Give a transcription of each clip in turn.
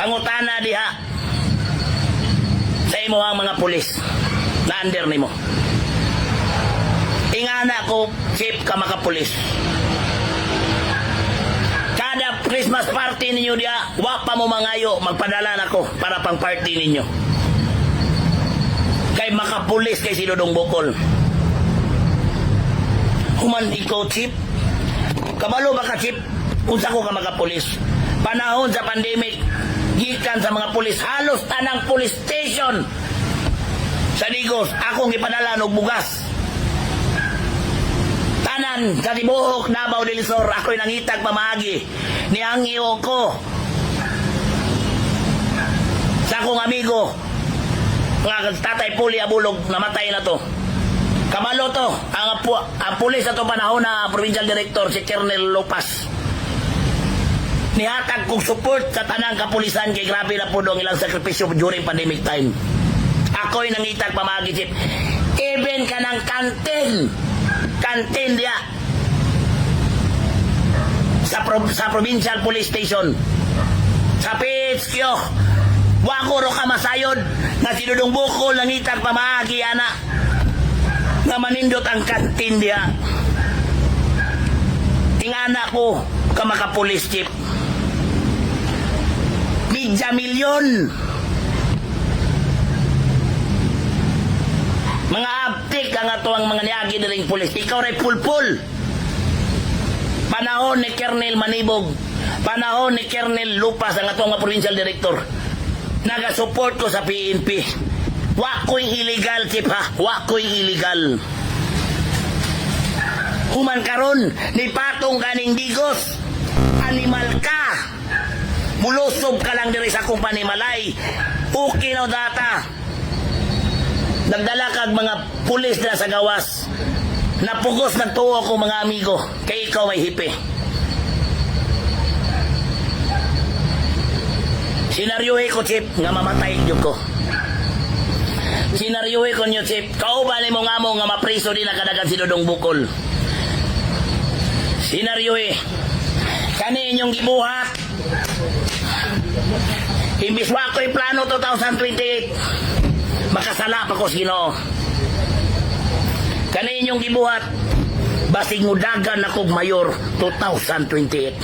Pangutana diha sa imo ang mga pulis na under nimo. Ingana ko, chief ka makapulis. Kada Christmas party ninyo diha, wa pa mo mangayo, magpadala nako para pang party ninyo. Kay makapulis kay si Dodong Bukol. Human ikaw, chief. Kabalo ba ka, chief? Unsa ko ka makapulis? Panahon sa pandemic, gikan sa mga pulis, halos tanang police station sa Digos, akong ipadala og bugas. Tanan sa Tibuok, Davao del Sur, ako'y nangitag pamagi ni ang iyo ko sa akong amigo nga Tatay Puli Abulog, namatay na to. Kabalo to, ang pulis na to panahon na provincial director si Colonel Lopas. Nihatag kong support sa tanang kapulisan kay grabe na po dong ilang sakripisyo during pandemic time. Ako'y nangitag pamagi, chief. Even ka ng kantin diya sa provincial police station sa PHQ, wakuro ka masayod na si Dodong Bukol nangitag pamagi ana nga manindot ang kantin diya. Tingana ko ka makapulis, chief. Midya milyon mga abtik ang ato ang mga niagi na ring pulis. Ikaw ray pulpul. Panahon ni Colonel Manibog, panahon ni Colonel Lupas ang ato nga provincial director, naga-support ko sa PNP. Wako'y illegal, chief, ha? Wako'y illegal. Human karon ni patong kaning Digos, animal ka. Mulusob ka lang diri sa akong panimalay. Okay na data. Nagdala kag mga pulis na sa gawas. Napugos ng tuwa ko mga amigo. Kay ikaw may hipi. Sinaryohe ko, chief, nga mamatay nyo ko. Sinaryohe ko nyo, chief. Kauban mo nga mo nga mapriso din na kadagan si Dodong Bukol. Sinaryohe. Kani inyong gibuhat. Imbis wa ko'y plano 2028, makasala pa ko sino. Kani inyong gibuhat, basig mudagan akong mayor 2028.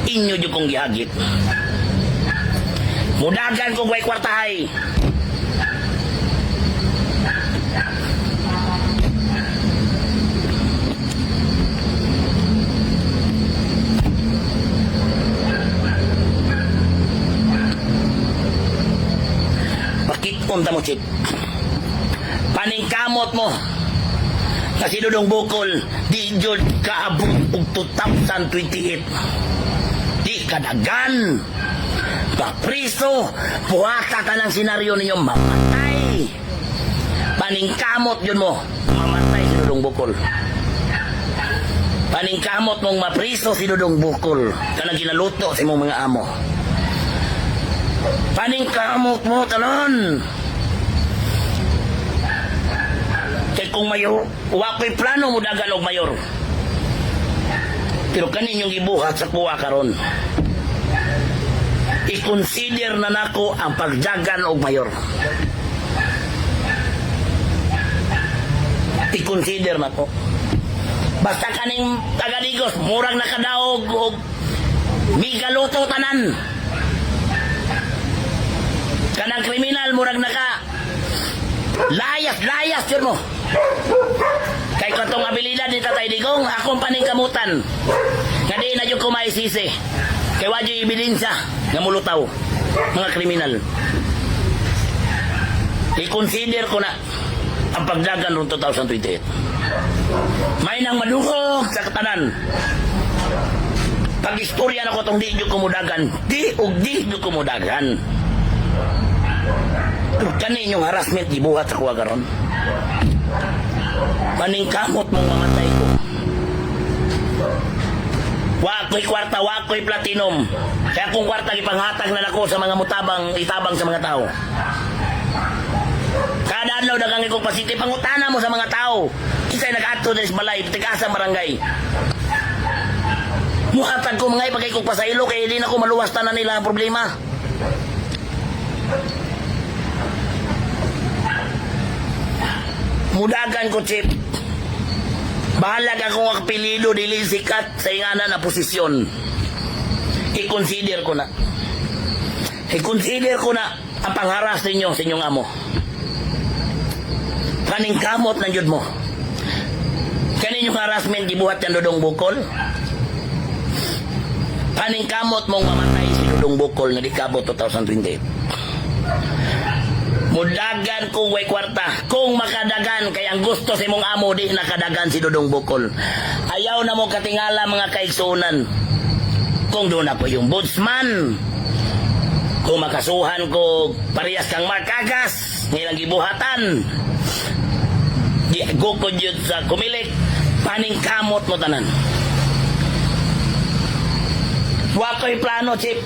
Inyo dyo kong gihagit. Mudagan kong way kwartahay. Unta mo, chief. Paningkamot mo na si Dodong Bukol di jud kaabot og 2028. Di kadagan. Papriso, buhata ka ng senaryo ninyo mamatay. Paningkamot yun mo, mamatay si Dodong Bukol. Paningkamot mong mapriso si Dodong Bukol kanang ginaluto sa imong mga amo. Paningkamot mo tanon. Kay kung mayor, wako'y plano mo dagan og mayor. Pero kaninyong ibuhat sa kuwa karon. I-consider na nako ang pagdagan og mayor. I-consider na ko. Basta kaning taga-Digos, murag nakadaog og migaluto tanan. Kanang kriminal, murag naka layas yun mo. Kay katong abilidad ni Tatay Digong, akong paningkamutan nga di na yung kumaisisi. Kay wadyo ebidensya nga mulutaw mga kriminal. I-consider ko na ang pagdagan noong 2028. May nang madukog sa katanan. Pag-istorya na ko itong di nyo kumudagan. Di nyo kumudagan. Kani inyong harassment gibuhat sa kuwa karon. Paningkamot mong mamatay ko. Wako'y kwarta, wako'y platinum. Kaya kung kwarta ipanghatag na nako sa mga itabang sa mga tao. Kada adlaw dagang ikong pasiti, pangutana mo sa mga tao. Isa'y nag-ato na sa balay, tiga sa barangay. Muhatag ko mga ipagay kong pasaylo kaya hindi na ko maluwastan na nila ang problema. Mudagan ko, Chip. Bahalag akong apelido dili sikat sa ingana na posisyon. I-consider ko na. I-consider ko na ang pangharas ninyo sa inyong amo. Kaning kamot ng jud mo. Kaninyong harassment gibuhat ng Dudong Bukol. Kaning kamot mong mamatay si Dudong Bukol nga di kabot 2028. Mudagan kung way kwarta. Kung makadagan, kay ang gusto sa mong amo, di nakadagan si Dudong Bukol. Ayaw na mo katingala mga kaigsunan. Kung doon ako yung bootsman, kung makasuhan ko parehas kang markagas, nilang gibuhatan, di gukod yun sa kumilik, paning kamot mo tanan. Wako'y plano, Chip.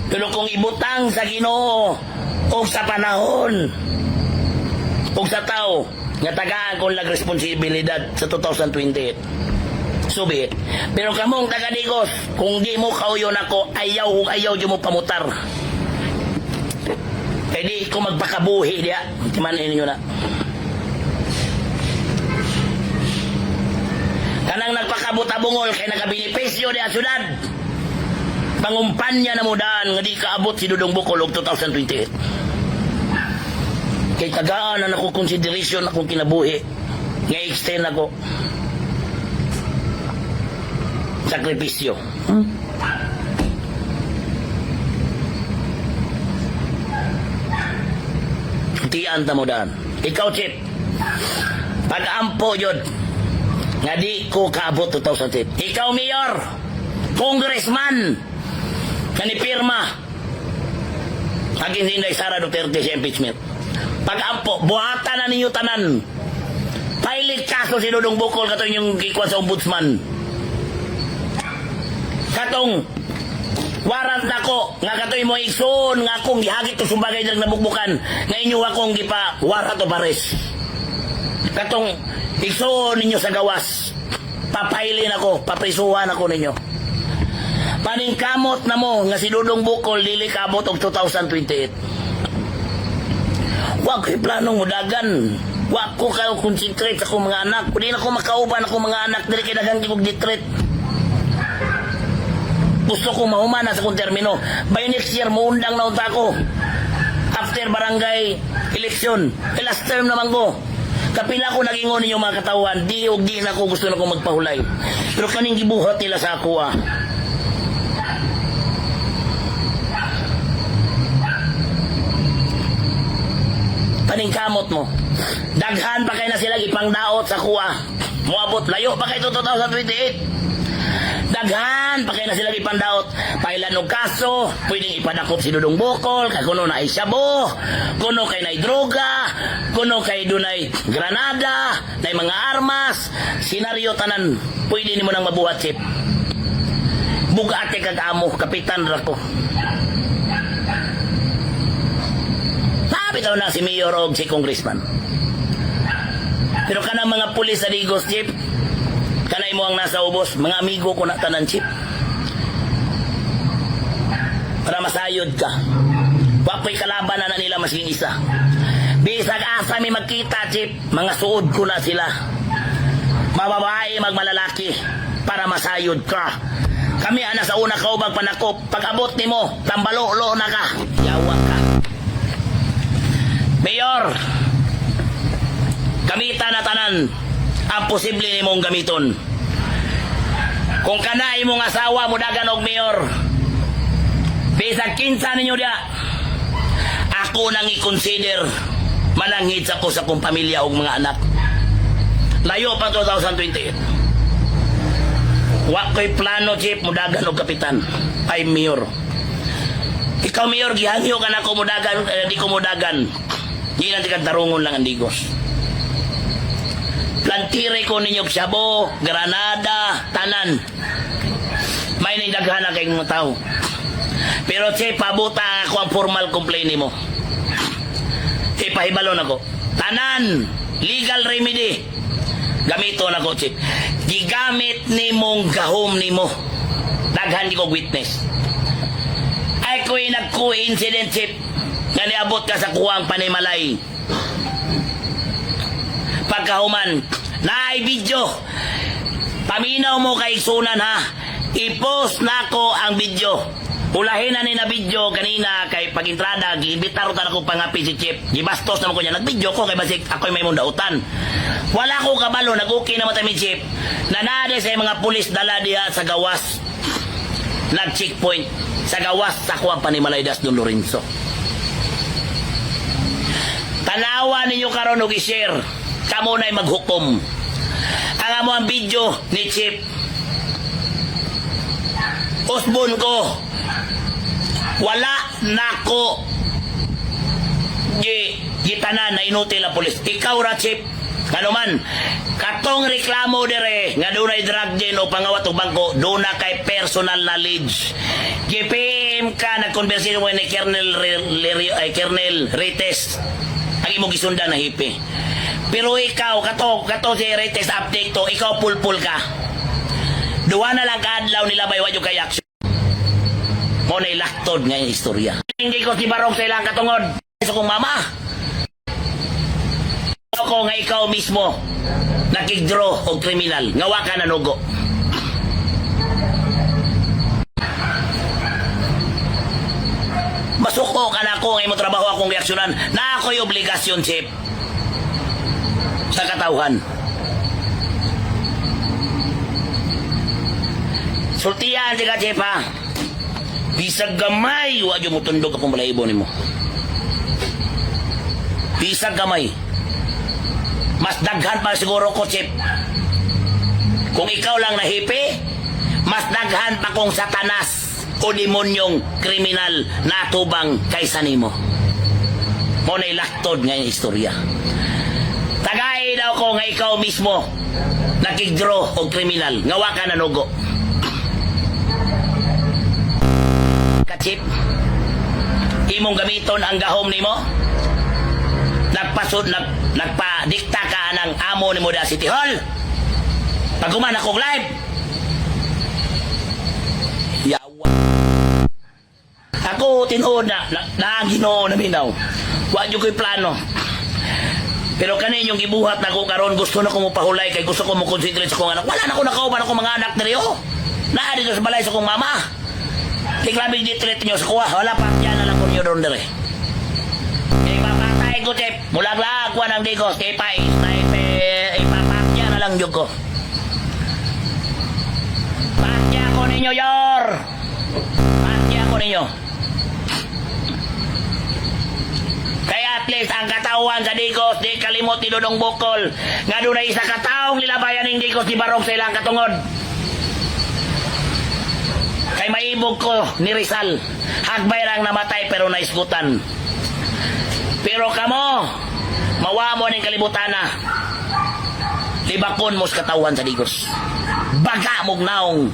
Pero kung ibutang sa Ginoo, o sa panahon o sa tao nga tagaan kong nagresponsibilidad sa 2028 subi. Pero kamong taga-Digos, kung di mo kauyon ako, ayaw di mo pamutar. Eh di ko magpakabuhi diya. Timanin ninyo na. Kanang nagpakabutabungol kay nagabinipisyo diya syudad. Pangumpanya na mo daan nga di kaabot si Dudong Bukol og 2028. Kay tagaan na ako consideration akong kinabuhi. Nga extend ako. Sakripisyo. Tiyan ta mo daan. Ikaw, Chip. Pag-ampo yun. Nga di ko kaabot 2008. Ikaw, Mayor. Congressman. Kanipirma. Aging Inday Sara Duterte sa impeachment. Pag-ampo, buhatan na ninyo tanan. Pailit kaso si Dudong Bukol katong yung kikuan sa ombudsman. Katong warrant nako nga katoy mo igsoon nga akong gihagit to sumbagay dag nabukbukan nga inyo akong gipa warrant of arrest. Katong igsoon ninyo sa gawas. Papailin ako, paprisuhan ako ninyo. Paningkamot na mo nga si Dudong Bukol dili kaabot og 2028. Wag ko'y planong mudagan. Wag ko kayo concentrate sa akong mga anak. Kung di na ko makauban akong mga anak, dili kay dagang kong ditreat. Gusto kong mahumana sa kong termino. By next year, muundang na unta ko. After barangay election. Last term naman ko. Kapila ko nagingon ninyo mga katawan. Di o di na ko gusto na kong magpahulay. Pero kaning gibuhat nila sa ako Paningkamot mo. Daghan pa kayo na sila ipangdaot sa kuha. Muabot layo pa kayo 2028. Daghan pa kayo na sila ipangdaot. Pailan og kaso, pwedeng ipadakop si Dudong Bukol, kay kuno na isyabo, kuno kay na droga, kuno kay dunay granada, na mga armas, senaryo tanan, pwede nimo nang mabuhat, Chip. Bugate kag-amo, kapitan ra ko. Bitaw na si Mayor o si Congressman. Pero kanang mga pulis sa Digos, Chip, kanay mo ang nasa ubos, mga amigo ko na tanan, Chip. Para masayod ka. Wapoy kalaban na nila masing isa. Bisag asa may magkita, Chip, mga suod ko na sila. Mababae, magmalalaki, para masayod ka. Kami ana sa una kaubag panakop, pag-abot ni mo, tambalo-lo na ka, yawa ka. Mayor, gamitan na tanan ang posible ni mong gamiton. Kung kanay mong asawa mo dagan og mayor, bisag kinsa ninyo dia, ako nang i-consider manangit sa ko sa kong pamilya og mga anak. Layo pa 2028. Wa ko'y plano, Chip, mo dagan og kapitan. Ay, mayor. Ikaw, mayor, gihangyo ka na ko mo dagan, di ko mo dagan. Di na tika tarungon lang ang Digos. Plantire ko ninyo Xiabo, Granada, tanan. May nidaghan na kayong mga tao. Pero Chip, pabuta ako ang formal complaint mo. Ipahibalon ako. Tanan, legal remedy. Gamito na ko, Chip. Gigamit ni mong gahom ni mo. Daghan di ko witness. Ay ko'y nag-coincident chip nga niabot ka sa kuwang panimalay. Pagkahuman, naay video. Paminaw mo kay Sunan ha. I-post na ko ang video. Ulahin na ni na video kanina kay pag-entrada, giimbitaron ta ako pangapi si Chip. Gibastos naman ko niya. Nag-video ko kay basik ako'y may mundautan. Wala ko kabalo, nag-okay naman tayo Chip. Nanade sa mga pulis dala diha sa gawas. Nag-checkpoint sa gawas sa kuwang panimalay das Don Lorenzo. Tanawa ninyo karon og i-share. Kamo na'y maghukom. Ang amo ang video ni Chip. Usbon ko. Wala nako gitanan na inutil ang pulis. Ikaw ra Chip. Ano man, katong reklamo dire nga dunay drug den o pangawat og bangko, doon na kay personal knowledge. GPM ka nagkonbersasyon mo ni Kernel Rites. Ang imong gisundan na hipi. Pero ikaw, kato si Rites update to, ikaw pulpul ka. Duwa na lang kaadlaw nila bay wadyo kay action. Mo na ilaktod nga yung istorya. Hindi ko si Barong sa ilang katungod. Sa kong mama. Ako nga ikaw mismo nakigdraw o kriminal. Ngawa ka na nugo. Masuko ka na ako nga imong trabaho akong reaksyonan na ako'y obligasyon, Chip. Sa katauhan. Sultihan di ka, Chip, ha? Bisag gamay, wag yung mutundog akong balahibo ni mo. Bisag gamay. Mas daghan pa siguro ko, Chip. Kung ikaw lang nahipi, mas daghan pa kong satanas o demonyong kriminal na tubang kaysa nimo. Mo na ilaktod nga yung istorya. Tagay daw ko nga ikaw mismo nakigdraw o kriminal. Ngawa ka na nugo. Chip, imong gamiton ang gahom nimo. Nagpadikta ka ng amo nimo da City Hall. Pagkuman akong live. Yawa. Ako tinuod na Ginoo na minaw. Wa jud ko'y plano. Pero kani yung gibuhat na ko karon, gusto na ko mo pahulay kay gusto ko mo concentrate sa kong anak. Wala na ko nakauban ako mga anak diri oh. Naa dito sa balay sa kong mama. Tinglamig ditret nyo sa kuha. Wala pa. Yan na lang kung nyo doon dire. Ipapatay ko, Chip. Mulag-lag ko ng digos. Ipapatya na lang yun ko. Patya ko ninyo, Yor. Patya ko ninyo. Kaya at least ang katawan sa digos, di kalimot ni Dudong Bukol. Nga doon ay isa kataong nilabayan ng digos di Barong sa ilang katungod. Kay maibog ko ni Rizal. Hagbay lang namatay pero naisgutan. Pero kamo, mawa mo ng kalibutan na. Libakon mo sa katawan sa digos. Baga mong naong.